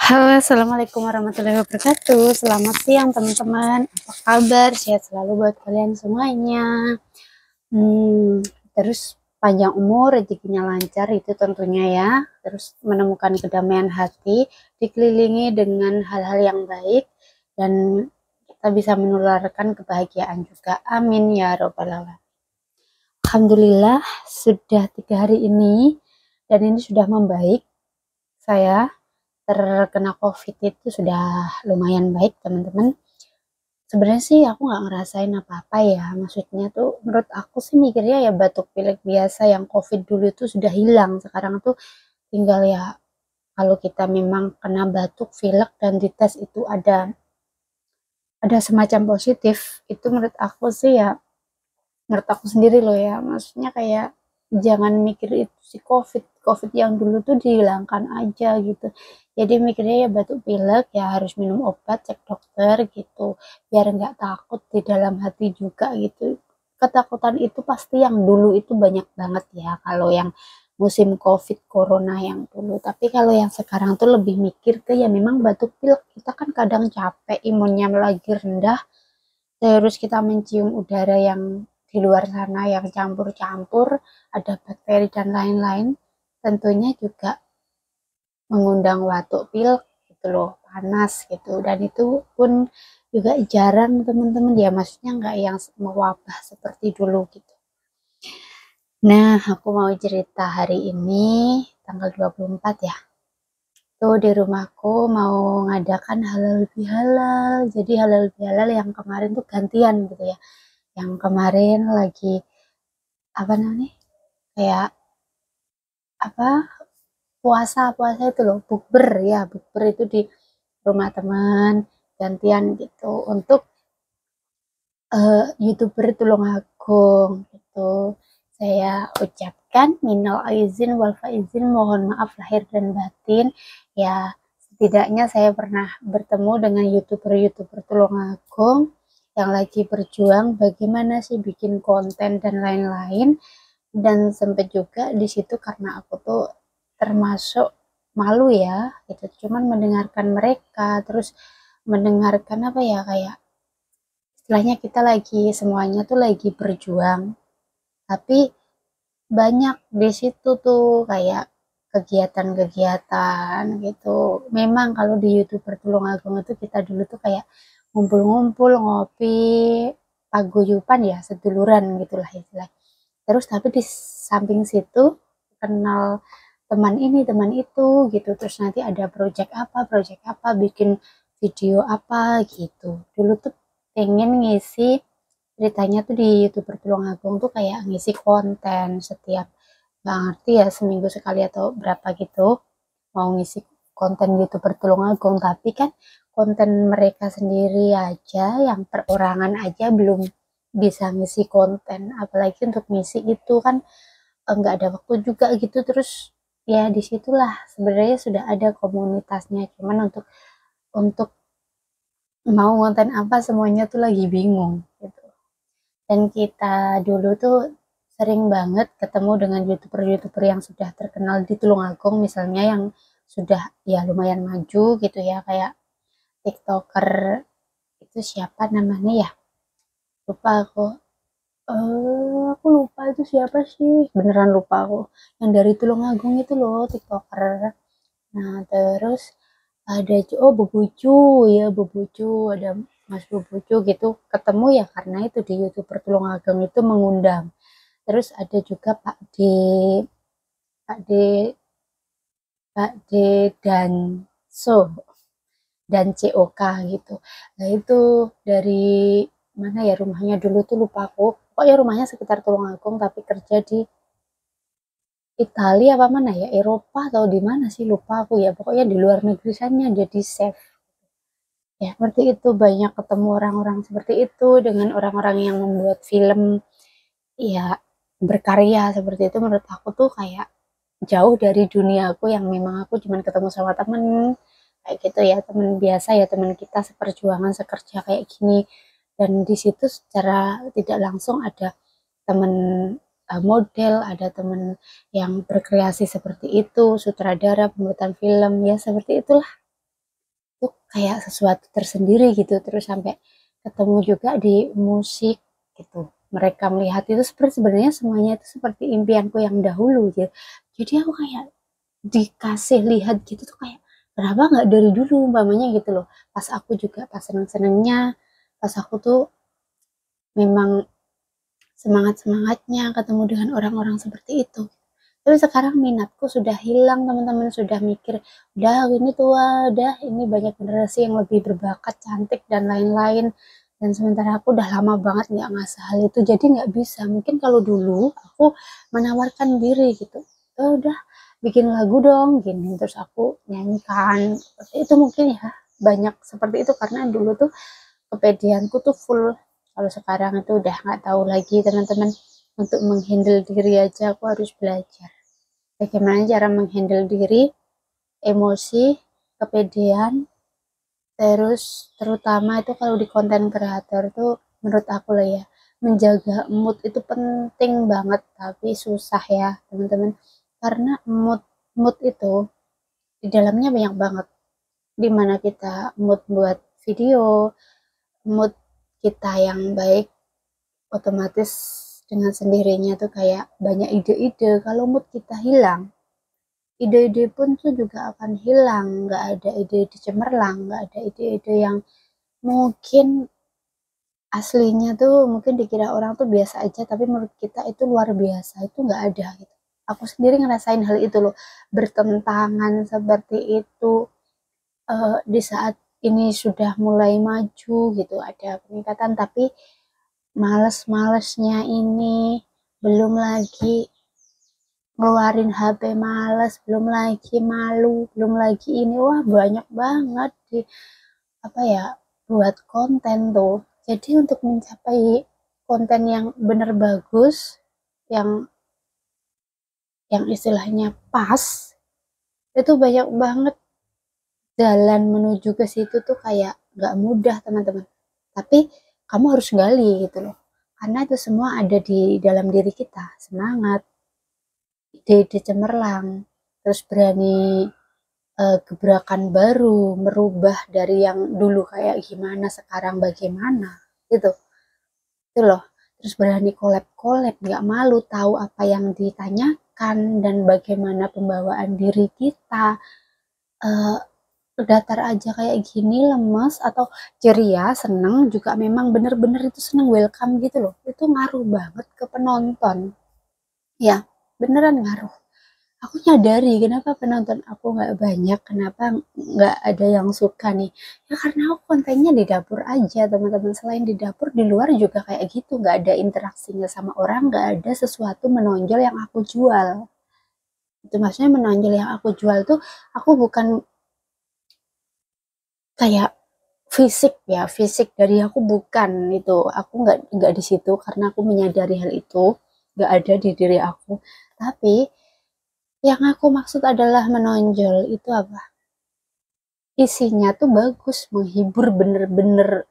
Halo, assalamualaikum warahmatullahi wabarakatuh. Selamat siang teman-teman. Apa kabar? Sehat selalu buat kalian semuanya. Terus panjang umur, rezekinya lancar itu tentunya ya. Terus menemukan kedamaian hati, dikelilingi dengan hal-hal yang baik dan kita bisa menularkan kebahagiaan juga. Amin ya robbal alamin. Alhamdulillah sudah 3 hari ini dan ini sudah membaik. Saya terkena COVID itu sudah lumayan baik teman-teman. Sebenarnya sih aku nggak ngerasain apa-apa ya. Maksudnya tuh menurut aku sih mikirnya ya batuk pilek biasa yang COVID dulu itu sudah hilang. Sekarang tuh tinggal ya kalau kita memang kena batuk pilek dan dites itu ada semacam positif, itu menurut aku sih ya, menurut aku sendiri loh ya, maksudnya kayak jangan mikir itu si covid yang dulu tuh dihilangkan aja gitu. Jadi mikirnya ya batuk pilek ya harus minum obat, cek dokter gitu, biar nggak takut di dalam hati juga gitu. Ketakutan itu pasti yang dulu itu banyak banget ya kalau yang musim covid corona yang dulu, tapi kalau yang sekarang tuh lebih mikir ke ya memang batuk pilek, kita kan kadang capek, imunnya lagi rendah, terus kita mencium udara yang di luar sana yang campur-campur, ada bakteri dan lain-lain, tentunya juga mengundang batuk pilek gitu loh, panas gitu. Dan itu pun juga jarang teman-teman ya, maksudnya nggak yang mewabah seperti dulu gitu. Nah, aku mau cerita hari ini tanggal 24 ya. Tuh di rumahku mau ngadakan halal bihalal. Jadi halal bihalal yang kemarin tuh gantian gitu ya. Yang kemarin lagi apa namanya? Kayak apa? Puasa itu loh, bukber ya, bukber itu di rumah teman gantian gitu untuk YouTuber Tulungagung gitu. Saya ucapkan minal aizin wal faizin, mohon maaf lahir dan batin ya. Setidaknya saya pernah bertemu dengan YouTuber Tulungagung yang lagi berjuang bagaimana sih bikin konten dan lain-lain, dan sempat juga di situ karena aku tuh termasuk malu ya gitu, cuman mendengarkan mereka, terus mendengarkan apa ya, kayak istilahnya kita lagi semuanya tuh lagi berjuang, tapi banyak di situ tuh kayak kegiatan-kegiatan gitu. Memang kalau di YouTuber Tulungagung itu kita dulu tuh kayak ngumpul-ngumpul ngopi, paguyupan ya, seduluran gitulah istilah. Terus tapi di samping situ kenal teman ini teman itu gitu, terus nanti ada project apa, bikin video apa gitu. Dulu tuh pengen ngisi, ceritanya tuh di YouTuber Tulungagung tuh kayak ngisi konten setiap, nggak ngerti ya, seminggu sekali atau berapa gitu, mau ngisi konten YouTuber Tulungagung, tapi kan konten mereka sendiri aja yang perorangan aja belum bisa ngisi konten, apalagi untuk ngisi itu kan nggak ada waktu juga gitu. Terus ya disitulah sebenarnya sudah ada komunitasnya, cuman untuk mau konten apa semuanya tuh lagi bingung gitu. Dan kita dulu tuh sering banget ketemu dengan YouTuber-YouTuber yang sudah terkenal di Tulungagung, misalnya yang sudah ya lumayan maju gitu ya, kayak TikToker itu siapa namanya ya, lupa aku. Aku lupa itu siapa sih, beneran lupa aku. Yang dari Tulungagung itu loh, TikToker. Nah, terus ada oh Boboju ya, Boboju, ada Mas Boboju gitu, ketemu ya karena itu di YouTuber Tulungagung itu mengundang. Terus ada juga Pak D Pak D dan So dan COK gitu. Nah itu dari mana ya rumahnya dulu tuh, lupa aku. Pokoknya rumahnya sekitar Tulungagung tapi kerja di Italia apa mana ya, Eropa atau di mana sih, lupa aku ya. Pokoknya di luar negeri sana jadi chef. Ya, seperti itu, banyak ketemu orang-orang seperti itu dengan orang-orang yang membuat film ya, berkarya seperti itu. Menurut aku tuh kayak jauh dari dunia aku yang memang aku cuman ketemu sama temen kayak gitu ya, temen biasa ya, temen kita seperjuangan sekerja kayak gini. Dan di situ secara tidak langsung ada temen model, ada temen yang berkreasi seperti itu, sutradara, pembuatan film ya, seperti itulah. itu kayak sesuatu tersendiri gitu. Terus sampai ketemu juga di musik gitu, mereka melihat itu seperti sebenarnya semuanya itu seperti impianku yang dahulu gitu. Jadi aku kayak dikasih lihat gitu tuh kayak kenapa nggak dari dulu umpamanya gitu loh. Pas aku juga pas seneng-senengnya, pas aku tuh memang semangat-semangatnya ketemu dengan orang-orang seperti itu. Tapi sekarang minatku sudah hilang, teman-teman, sudah mikir, udah ini tua, udah ini banyak generasi yang lebih berbakat, cantik dan lain-lain. Dan sementara aku udah lama banget nggak ngasah hal itu, jadi nggak bisa. Mungkin kalau dulu aku menawarkan diri gitu, udah bikin lagu dong, gini, terus aku nyanyikan. Seperti itu mungkin ya, banyak seperti itu karena dulu tuh kepedeanku tuh full. Kalau sekarang itu udah nggak tahu lagi, teman-teman. Untuk menghandle diri aja aku harus belajar bagaimana cara menghandle diri, emosi, kepedean, terus terutama itu kalau di konten kreator tuh menurut aku lah ya, menjaga mood itu penting banget tapi susah ya teman-teman, karena mood mood itu di dalamnya banyak banget, dimana kita mood buat video, mood kita yang baik otomatis dengan sendirinya tuh kayak banyak ide-ide. Kalau mood kita hilang, ide-ide pun tuh juga akan hilang, nggak ada ide-ide cemerlang, nggak ada ide-ide yang mungkin aslinya tuh mungkin dikira orang tuh biasa aja, tapi menurut kita itu luar biasa, itu nggak ada gitu. Aku sendiri ngerasain hal itu loh, bertentangan seperti itu. Di saat ini sudah mulai maju gitu, ada peningkatan, tapi males-malesnya ini belum lagi ngeluarin HP males, belum lagi malu, belum lagi ini, wah banyak banget di apa ya buat konten tuh. Jadi untuk mencapai konten yang bener bagus, yang istilahnya pas, itu banyak banget jalan menuju ke situ tuh kayak gak mudah teman-teman. Tapi kamu harus gali gitu loh. Karena itu semua ada di dalam diri kita, semangat, ide-ide cemerlang, terus berani gebrakan baru, merubah dari yang dulu kayak gimana, sekarang bagaimana, gitu. Itu loh. Terus berani collab-collab, nggak malu tahu apa yang ditanyakan dan bagaimana pembawaan diri kita. Eh, Datar aja kayak gini, lemes atau ceria, seneng juga memang bener-bener itu seneng, welcome gitu loh. Itu ngaruh banget ke penonton. Ya, beneran ngaruh. Aku nyadari kenapa penonton aku nggak banyak, kenapa nggak ada yang suka nih. Ya karena aku kontennya di dapur aja, teman-teman. Selain di dapur, di luar juga kayak gitu. Nggak ada interaksinya sama orang, nggak ada sesuatu menonjol yang aku jual. Itu maksudnya menonjol yang aku jual tuh, aku bukan kayak fisik ya, fisik dari aku bukan itu. Aku nggak di situ karena aku menyadari hal itu nggak ada di diri aku. Tapi yang aku maksud adalah menonjol itu apa? Isinya tuh bagus, menghibur bener-bener.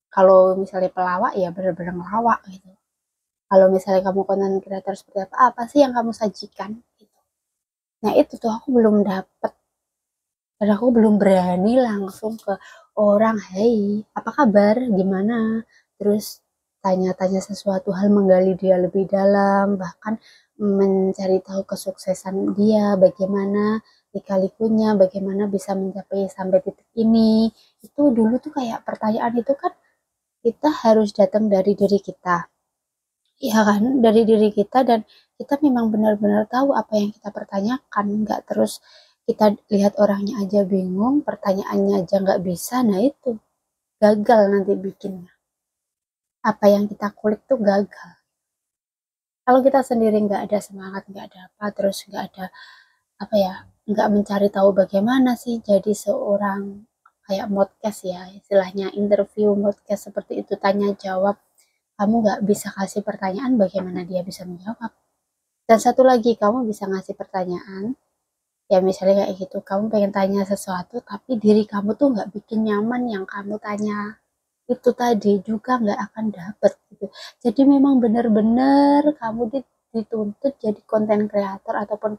Kalau misalnya pelawak ya bener-bener ngelawak gitu. Kalau misalnya kamu konten kreator seperti apa, apa sih yang kamu sajikan gitu. Nah itu tuh aku belum dapet, dan aku belum berani langsung ke orang, hey apa kabar, gimana, terus tanya-tanya sesuatu hal, menggali dia lebih dalam, bahkan mencari tahu kesuksesan dia bagaimana, lika-likunya bagaimana bisa mencapai sampai titik ini. Itu dulu tuh kayak pertanyaan itu kan kita harus datang dari diri kita, ya kan, dari diri kita, dan kita memang benar-benar tahu apa yang kita pertanyakan, nggak terus kita lihat orangnya aja bingung, pertanyaannya aja nggak bisa, nah itu gagal nanti bikinnya. Apa yang kita kulik tuh gagal. Kalau kita sendiri nggak ada semangat, nggak ada apa, terus nggak ada apa ya, nggak mencari tahu bagaimana sih jadi seorang kayak podcast ya, istilahnya interview podcast seperti itu, tanya jawab, kamu nggak bisa kasih pertanyaan, bagaimana dia bisa menjawab. Dan satu lagi, kamu bisa ngasih pertanyaan, ya misalnya kayak gitu, kamu pengen tanya sesuatu, tapi diri kamu tuh nggak bikin nyaman yang kamu tanya. Itu tadi juga nggak akan dapet gitu. Jadi memang benar-benar kamu dituntut jadi konten kreator, ataupun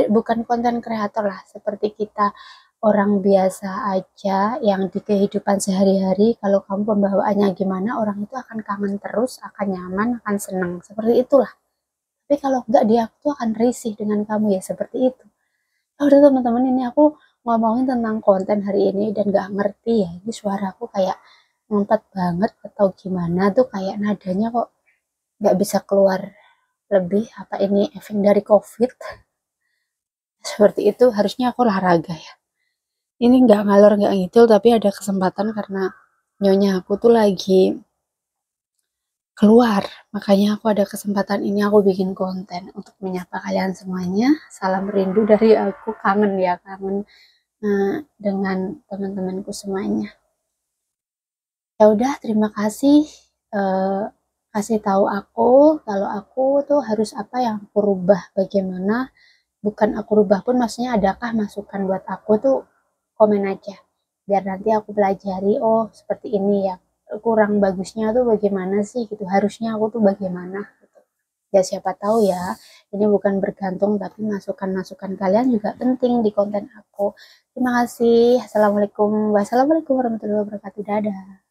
bukan konten kreator lah, seperti kita orang biasa aja yang di kehidupan sehari-hari, kalau kamu pembawaannya gimana, orang itu akan kangen terus, akan nyaman, akan senang. Seperti itulah. Tapi kalau enggak, dia tuh akan risih dengan kamu ya, seperti itu. Ya udah teman-teman, ini aku ngomongin tentang konten hari ini dan gak ngerti ya, ini suaraku kayak ngumpet banget atau gimana tuh, kayak nadanya kok gak bisa keluar lebih. Apa ini efek dari COVID? Seperti itu, harusnya aku olahraga ya. Ini nggak ngalor nggak ngidul, tapi ada kesempatan karena nyonya aku tuh lagi keluar. Makanya aku ada kesempatan ini, aku bikin konten untuk menyapa kalian semuanya. Salam rindu dari aku, kangen ya, kangen dengan teman-temanku semuanya. Ya udah, terima kasih kasih tahu aku kalau aku tuh harus apa yang aku rubah, bagaimana. Bukan aku rubah pun, maksudnya adakah masukan buat aku tuh, komen aja biar nanti aku pelajari. Oh seperti ini ya, kurang bagusnya tuh bagaimana sih gitu, harusnya aku tuh bagaimana gitu. Ya siapa tahu ya, ini bukan bergantung, tapi masukan-masukan kalian juga penting di konten aku. Terima kasih. Assalamualaikum warahmatullahi wabarakatuh. Dadah.